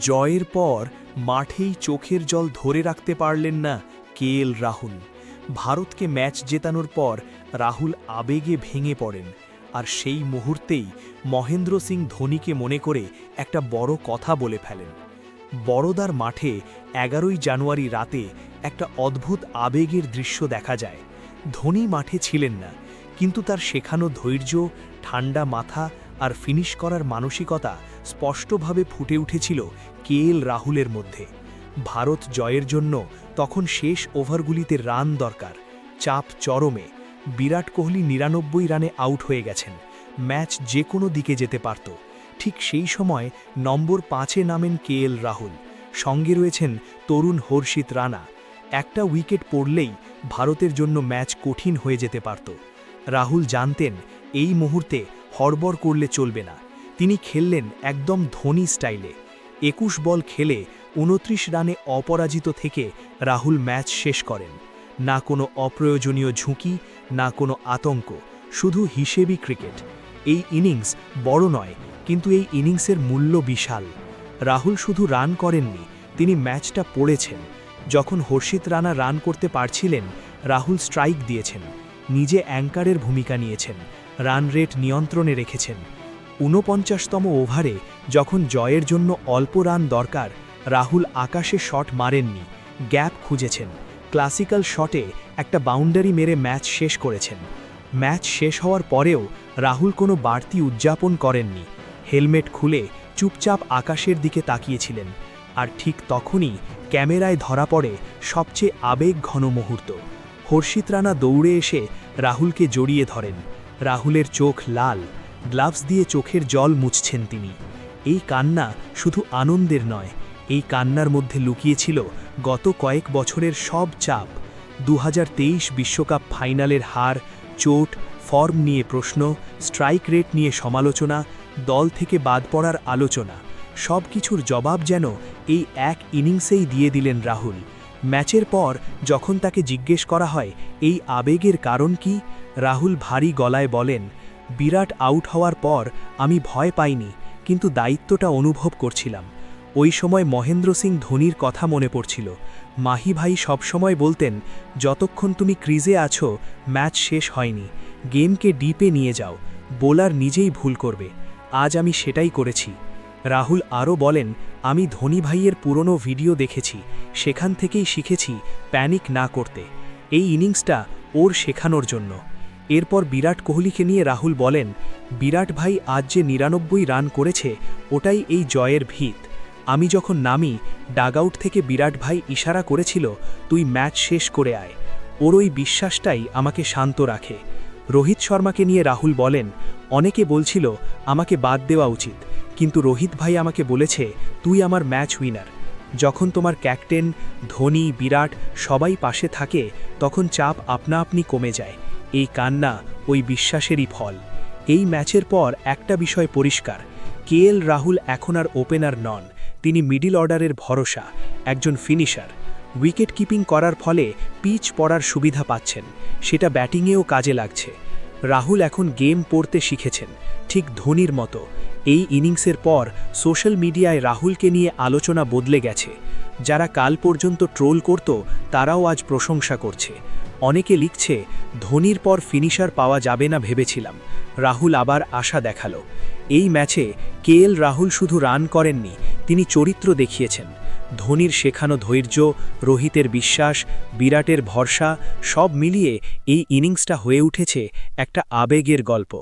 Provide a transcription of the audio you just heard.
জয়ের পর মাঠেই চোখের জল ধরে রাখতে পারলেন না কেএল রাহুল। ভারতকে ম্যাচ জেতানোর পর রাহুল আবেগে ভেঙে পড়েন, আর সেই মুহূর্তেই মহেন্দ্র সিং ধোনিকে মনে করে একটা বড় কথা বলে ফেলেন। বড়োদার মাঠে 11ই জানুয়ারি রাতে একটা অদ্ভুত আবেগের দৃশ্য দেখা যায়। ধোনি মাঠে ছিলেন না, কিন্তু তার শেখানো ধৈর্য, ঠান্ডা মাথা আর ফিনিশ করার মানসিকতা স্পষ্টভাবে ফুটে উঠেছিল কেএল রাহুলের মধ্যে। ভারত জয়ের জন্য তখন শেষ ওভারগুলিতে রান দরকার, চাপ চরমে। বিরাট কোহলি 99 রানে আউট হয়ে গেছেন, ম্যাচ যে কোনো দিকে যেতে পারত। ঠিক সেই সময় নম্বর 5-এ নামেন কেএল রাহুল, সঙ্গে রয়েছেন তরুণ হর্ষিত রানা। একটা উইকেট পড়লেই ভারতের জন্য ম্যাচ কঠিন হয়ে যেতে পারত। রাহুল জানতেন এই মুহূর্তে হড়বড় করলে চলবে না। তিনি খেললেন একদম ধোনি স্টাইলে। 21 বল খেলে 29 রানে অপরাজিত থেকে রাহুল ম্যাচ শেষ করেন। না কোনো অপ্রয়োজনীয় ঝুঁকি, না কোনো আতঙ্ক, শুধু হিসেবি ক্রিকেট। এই ইনিংস বড় নয়, কিন্তু এই ইনিংসের মূল্য বিশাল। রাহুল শুধু রান করেননি, তিনি ম্যাচটা পড়েছেন। যখন হর্ষিত রানা রান করতে পারছিলেন, রাহুল স্ট্রাইক দিয়েছেন, নিজে অ্যাঙ্কারের ভূমিকা নিয়েছেন, রান রেট নিয়ন্ত্রণে রেখেছেন। 49তম ওভারে যখন জয়ের জন্য অল্প রান দরকার, রাহুল আকাশে শট মারেননি, গ্যাপ খুঁজেছেন। ক্লাসিক্যাল শটে একটা বাউন্ডারি মেরে ম্যাচ শেষ করেছেন। ম্যাচ শেষ হওয়ার পরেও রাহুল কোনো বাড়তি উদযাপন করেননি। হেলমেট খুলে চুপচাপ আকাশের দিকে তাকিয়েছিলেন। আর ঠিক তখনই ক্যামেরায় ধরা পড়ে সবচেয়ে আবেগঘন মুহূর্ত। হর্ষিত রানা দৌড়ে এসে রাহুলকে জড়িয়ে ধরেন। রাহুলের চোখ লাল, গ্লাভস দিয়ে চোখের জল মুছছেন তিনি। এই কান্না শুধু আনন্দের নয়, এই কান্নার মধ্যে লুকিয়েছিল গত কয়েক বছরের সব চাপ। 2023 বিশ্বকাপ ফাইনালের হার, চোট, ফর্ম নিয়ে প্রশ্ন, স্ট্রাইক রেট নিয়ে সমালোচনা, দল থেকে বাদ পড়ার আলোচনা, সব কিছুর জবাব যেন এই এক ইনিংসেই দিয়ে দিলেন রাহুল। ম্যাচের পর যখন তাকে জিজ্ঞেস করা হয় এই আবেগের কারণ কি, রাহুল ভারী গলায় বলেন, বিরাট আউট হওয়ার পর আমি ভয় পাইনি, কিন্তু দায়িত্বটা অনুভব করছিলাম। ওই সময় মহেন্দ্র সিং ধোনির কথা মনে পড়ছিল। মাহি ভাই সবসময় বলতেন, যতক্ষণ তুমি ক্রিজে আছো ম্যাচ শেষ হয়নি, গেমকে ডিপে নিয়ে যাও, বোলার নিজেই ভুল করবে। আজ আমি সেটাই করেছি। রাহুল আরও বলেন, আমি ধোনি ভাইয়ের পুরনো ভিডিও দেখেছি, সেখান থেকেই শিখেছি প্যানিক না করতে। এই ইনিংসটা ওর শেখানোর জন্য। এরপর বিরাট কোহলিকে নিয়ে রাহুল বলেন, বিরাট ভাই আজ যে 99 রান করেছে, ওটাই এই জয়ের ভিত। আমি যখন নামি, ডাগআউট থেকে বিরাট ভাই ইশারা করেছিল, তুই ম্যাচ শেষ করে আয়। ওর ওই বিশ্বাসটাই আমাকে শান্ত রাখে। রোহিত শর্মাকে নিয়ে রাহুল বলেন, অনেকে বলছিল আমাকে বাদ দেওয়া উচিত, কিন্তু রোহিত ভাই আমাকে বলেছে, তুই আমার ম্যাচ উইনার। যখন তোমার ক্যাপ্টেন, ধোনি, বিরাট সবাই পাশে থাকে, তখন চাপ আপনা আপনি কমে যায়। এই কান্না ওই বিশ্বাসেরই ফল। এই ম্যাচের পর একটা বিষয় পরিষ্কার, কেএল রাহুল এখন আর ওপেনার নন, তিনি মিডল অর্ডারের ভরসা, একজন ফিনিশার। উইকেট কিপিং করার ফলে পিচ পড়ার সুবিধা পাচ্ছেন, সেটা ব্যাটিংয়েও কাজে লাগছে। রাহুল এখন গেম পড়তে শিখেছেন, ঠিক ধোনির মতো। এই ইনিংসের পর সোশ্যাল মিডিয়ায় রাহুলকে নিয়ে আলোচনা বদলে গেছে। যারা কাল পর্যন্ত ট্রোল করত, তারাও আজ প্রশংসা করছে। অনেকে লিখছে, ধোনির পর ফিনিশার পাওয়া যাবে না ভেবেছিলাম, রাহুল আবার আশা দেখালো। এই ম্যাচে কেএল রাহুল শুধু রান করেননি, তিনি চরিত্র দেখিয়েছেন। ধোনির শেখানো ধৈর্য, রোহিতের বিশ্বাস, বিরাটের ভরসা, সব মিলিয়ে এই ইনিংসটা হয়ে উঠেছে একটা আবেগের গল্প।